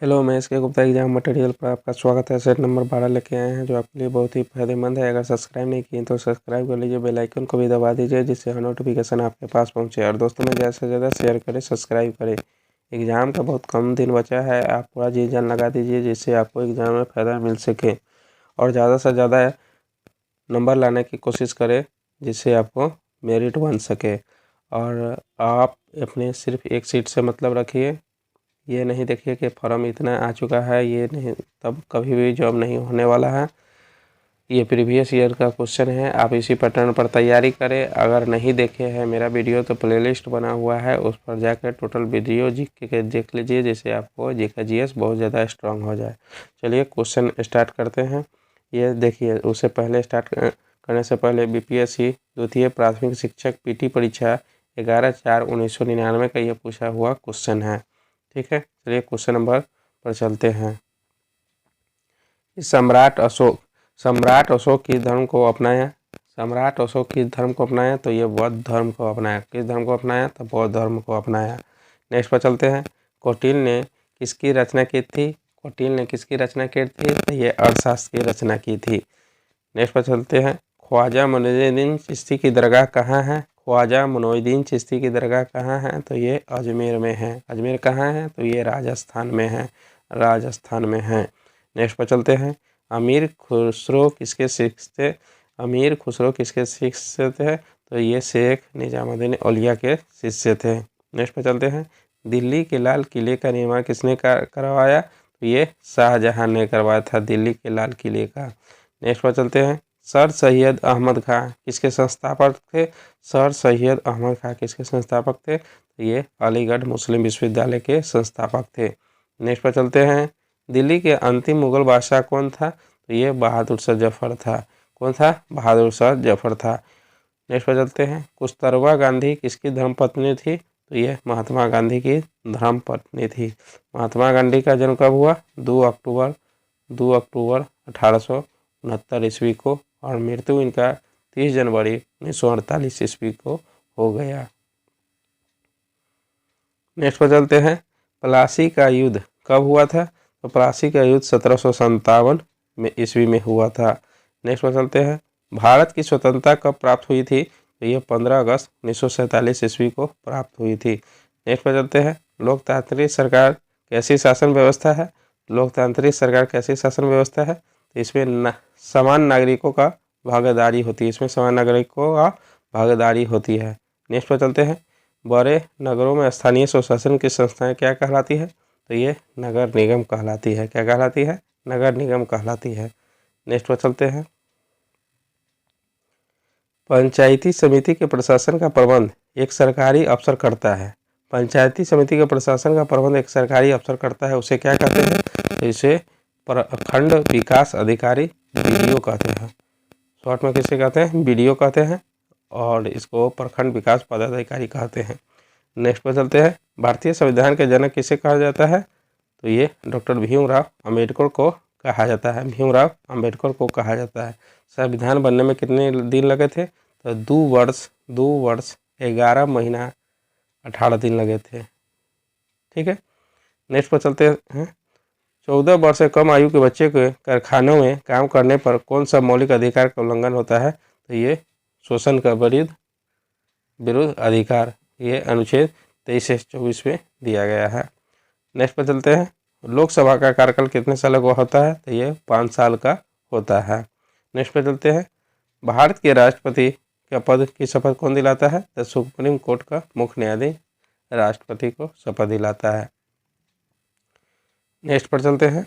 Hello, मैं इसके Gupta exam material पर आपका स्वागत है। सेट नंबर 12 लेके आए हैं जो आपके लिए बहुत ही फायदेमंद है। अगर सब्सक्राइब नहीं किए तो सब्सक्राइब कर लीजिए, बेल आइकन को भी दबा दीजिए जिससे हर नोटिफिकेशन आपके पास पहुंचे। और दोस्तों में ज़्यादा से ज़्यादा शेयर करें, सब्सक्राइब करें। एग्ज़ाम का बहुत कम दिन बचा है, आप पूरा जी जान लगा दीजिए जिससे आपको एग्ज़ाम में फ़ायदा मिल सके और ज़्यादा से ज़्यादा नंबर लाने की कोशिश करें जिससे आपको मेरिट बन सके। और आप अपने सिर्फ एक सीट से मतलब रखिए, ये नहीं देखिए कि फॉर्म इतना आ चुका है, ये नहीं, तब कभी भी जॉब नहीं होने वाला है। ये प्रीवियस ईयर का क्वेश्चन है, आप इसी पैटर्न पर तैयारी करें। अगर नहीं देखे हैं मेरा वीडियो तो प्लेलिस्ट बना हुआ है, उस पर जाकर टोटल वीडियो जीके के देख लीजिए जिससे आपको जीके जीएस बहुत ज़्यादा स्ट्रांग हो जाए। चलिए क्वेश्चन स्टार्ट करते हैं। ये देखिए, उससे पहले करने से पहले बीपीएससी द्वितीय प्राथमिक शिक्षक पीटी परीक्षा 11/4/1999 का ये पूछा हुआ क्वेश्चन है। ठीक है, चलिए क्वेश्चन नंबर पर चलते हैं। सम्राट अशोक की धर्म को अपनाया। सम्राट अशोक की धर्म को अपनाया तो ये बौद्ध धर्म को अपनाया। किस धर्म को अपनाया? तो बौद्ध धर्म को अपनाया। नेक्स्ट पर चलते हैं। कौटिल्य ने किसकी रचना की थी? कौटिल्य ने किसकी रचना की थी? तो ये अर्थशास्त्र की रचना की थी। नेक्स्ट पर चलते हैं। ख्वाजा मोइनुद्दीन चिश्ती की दरगाह कहाँ है? ख्वाजा मोइनुद्दीन चिश्ती की दरगाह कहाँ है? तो ये अजमेर में है। अजमेर कहाँ है? तो ये राजस्थान में है। राजस्थान में है। नेक्स्ट पर चलते हैं। अमीर खुसरो किसके शिष्य थे? अमीर खुसरो किसके शिष्य थे? तो ये शेख निजामुद्दीन औलिया के शिष्य थे। नेक्स्ट पर चलते हैं। दिल्ली के लाल किले का निर्माण किसने करवाया? तो ये शाहजहां ने करवाया था दिल्ली के लाल किले का। नेक्स्ट पर चलते हैं। सर सैयद अहमद खां किसके संस्थापक थे? सर सैयद अहमद खां किसके संस्थापक थे? तो ये अलीगढ़ मुस्लिम विश्वविद्यालय के संस्थापक थे। नेक्स्ट पर चलते हैं। दिल्ली के अंतिम मुगल बादशाह कौन था? तो ये बहादुर शाह जफर था। कौन था? बहादुर शाह जफर था। नेक्स्ट पर चलते हैं। कस्तूरबा गांधी किसकी धर्मपत्नी थी? तो ये महात्मा गांधी की धर्मपत्नी थी। महात्मा गांधी का जन्म कब हुआ? 2 अक्टूबर 1869 ईस्वी को, और मृत्यु इनका 30 जनवरी 1948 ईस्वी को हो गया। नेक्स्ट पर चलते हैं। प्लासी का युद्ध कब हुआ था? तो प्लासी का युद्ध 1757 में ईस्वी में हुआ था। नेक्स्ट पर चलते हैं। भारत की स्वतंत्रता कब प्राप्त हुई थी? तो ये 15 अगस्त 1947 ईस्वी को प्राप्त हुई थी। नेक्स्ट पर चलते हैं। लोकतांत्रिक सरकार कैसी शासन व्यवस्था है? लोकतांत्रिक सरकार कैसी शासन व्यवस्था है? तो इसमें समान नागरिकों का भागीदारी होती है। इसमें समान नागरिकों का भागीदारी होती है। नेक्स्ट पर चलते हैं। बड़े नगरों में स्थानीय स्वशासन की संस्थाएं क्या कहलाती है? तो ये नगर निगम कहलाती है। क्या कहलाती है? नगर निगम कहलाती है। नेक्स्ट पर चलते हैं। पंचायती समिति के प्रशासन का प्रबंध एक सरकारी अफसर करता है। पंचायती समिति के प्रशासन का प्रबंध एक सरकारी अफसर करता है, उसे क्या कहते हैं? तो इसे प्रखंड विकास अधिकारी बीडीओ कहते हैं। शॉर्ट में किसे कहते हैं? बीडीओ कहते हैं, और इसको प्रखंड विकास पदाधिकारी कहते हैं। नेक्स्ट पर चलते हैं। भारतीय संविधान के जनक किसे कहा जाता है? तो ये डॉक्टर भीमराव अंबेडकर को कहा जाता है। भीमराव अंबेडकर को कहा जाता है। संविधान बनने में कितने दिन लगे थे? तो 2 वर्ष 11 महीना 18 दिन लगे थे। ठीक है, नेक्स्ट पर चलते हैं। 14 वर्ष से कम आयु के बच्चे के कारखानों में काम करने पर कौन सा मौलिक अधिकार का उल्लंघन होता है? तो ये शोषण का विरुद्ध अधिकार, ये अनुच्छेद 23 से 24 में दिया गया है। नेक्स्ट पर चलते हैं। लोकसभा का कार्यकाल कितने साल का होता है? तो ये 5 साल का होता है। नेक्स्ट पर चलते हैं। भारत के राष्ट्रपति का पद की शपथ कौन दिलाता है? तो सुप्रीम कोर्ट का मुख्य न्यायाधीश राष्ट्रपति को शपथ दिलाता है। नेक्स्ट पर चलते हैं।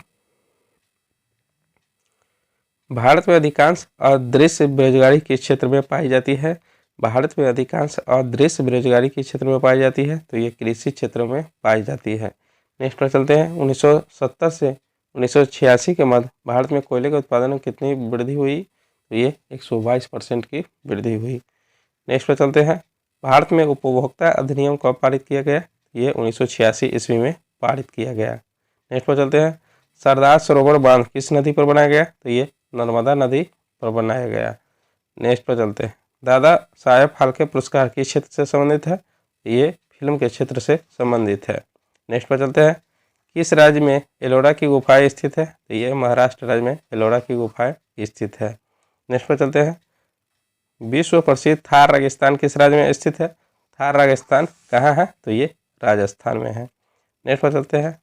भारत में अधिकांश अदृश्य बेरोजगारी किस क्षेत्र में पाई जाती है? भारत में अधिकांश अदृश्य बेरोजगारी किस क्षेत्र में पाई जाती है? तो ये कृषि क्षेत्र में पाई जाती है। नेक्स्ट पर चलते हैं। 1970 से 1986 के मध्य भारत में कोयले के उत्पादन में कितनी वृद्धि हुई? तो ये 122% की वृद्धि हुई। नेक्स्ट पर चलते हैं। भारत में उपभोक्ता अधिनियम कब पारित किया गया? ये 1986 ईस्वी में पारित किया गया। नेक्स्ट पर चलते हैं। सरदार सरोवर बांध किस नदी पर बनाया गया? तो ये नर्मदा नदी पर बनाया गया। नेक्स्ट पर चलते हैं। दादा साहेब फाल्के पुरस्कार किस क्षेत्र से संबंधित है? ये फिल्म के क्षेत्र से संबंधित है। नेक्स्ट पर चलते हैं। किस राज्य में एलोरा की गुफाएं स्थित है? तो ये महाराष्ट्र राज्य में एलोरा की गुफाएं स्थित है। नेक्स्ट पर चलते हैं। विश्व प्रसिद्ध थार रेगिस्तान किस राज्य में स्थित है? थार रेगिस्तान कहाँ है? तो ये राजस्थान में है। नेक्स्ट पर चलते हैं।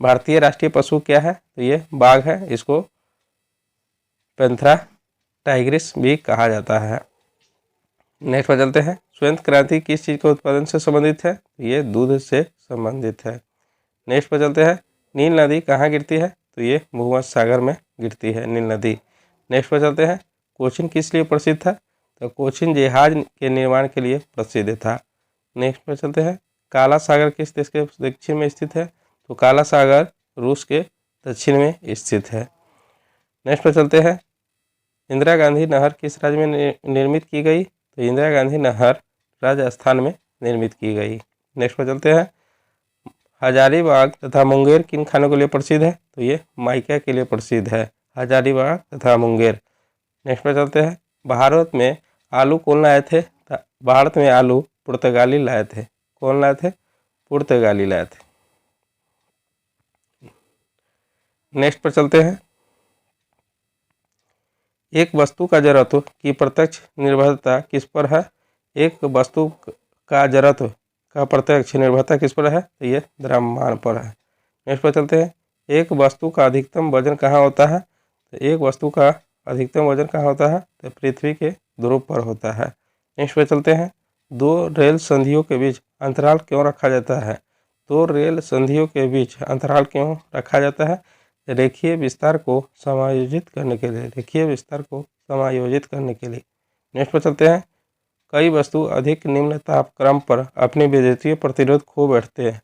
भारतीय राष्ट्रीय पशु क्या है? तो ये बाघ है। इसको पैंथेरा टाइग्रिस भी कहा जाता है। नेक्स्ट पर चलते हैं। श्वेत क्रांति किस चीज़ के उत्पादन से संबंधित है? ये दूध से संबंधित है। नेक्स्ट पर चलते हैं। नील नदी कहाँ गिरती है? तो ये भूमध्य सागर में गिरती है नील नदी। नेक्स्ट पर चलते हैं। कोचीन किस लिए प्रसिद्ध था? तो कोचीन जहाज के निर्माण के लिए प्रसिद्ध था। नेक्स्ट पर चलते हैं। काला सागर किस देश के दक्षिण में स्थित है? तो काला सागर रूस के दक्षिण में स्थित है। नेक्स्ट पर चलते हैं। इंदिरा गांधी नहर किस राज्य में निर्मित की गई? तो इंदिरा गांधी नहर राजस्थान में निर्मित की गई। नेक्स्ट पर चलते हैं। हजारीबाग तथा मुंगेर किन खानों के लिए प्रसिद्ध है? तो ये माइका के लिए प्रसिद्ध है, हजारीबाग तथा मुंगेर। नेक्स्ट पर चलते हैं। भारत में आलू कौन लाए थे? भारत में आलू पुर्तगाली लाए थे। कौन लाए थे? पुर्तगाली लाए थे। नेक्स्ट पर चलते हैं। एक वस्तु का जड़त्व की प्रत्यक्ष निर्भरता किस पर है? एक वस्तु का जड़त्व का प्रत्यक्ष निर्भरता किस पर है? तो ये द्रव्यमान पर है। नेक्स्ट पर चलते हैं। एक वस्तु का अधिकतम वजन कहाँ होता है? तो एक वस्तु का अधिकतम वजन कहाँ होता है? तो पृथ्वी के ध्रुव पर होता है। नेक्स्ट पर चलते हैं। दो रेल संधियों के बीच अंतराल क्यों रखा जाता है? दो रेल संधियों के बीच अंतराल क्यों रखा जाता है? रेखीय विस्तार को समायोजित करने के लिए, रेखीय विस्तार को समायोजित करने के लिए। नेक्स्ट पर चलते हैं। कई वस्तु अधिक निम्न तापक्रम पर अपनी विद्युतीय प्रतिरोध खो बैठते हैं।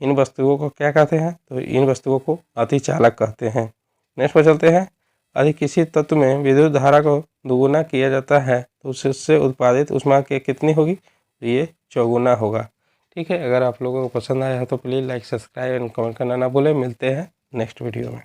इन वस्तुओं को क्या कहते हैं? तो इन वस्तुओं को अतिचालक कहते हैं। नेक्स्ट पर चलते हैं। यदि किसी तत्व में विद्युत धारा को दोगुना किया जाता है तो उससे उत्पादित ऊष्मा की कितनी होगी? तो ये चौगुना होगा। ठीक है, अगर आप लोगों को पसंद आया है तो please like, subscribe and comment करना ना भूलें। मिलते हैं नेक्स्ट वीडियो में।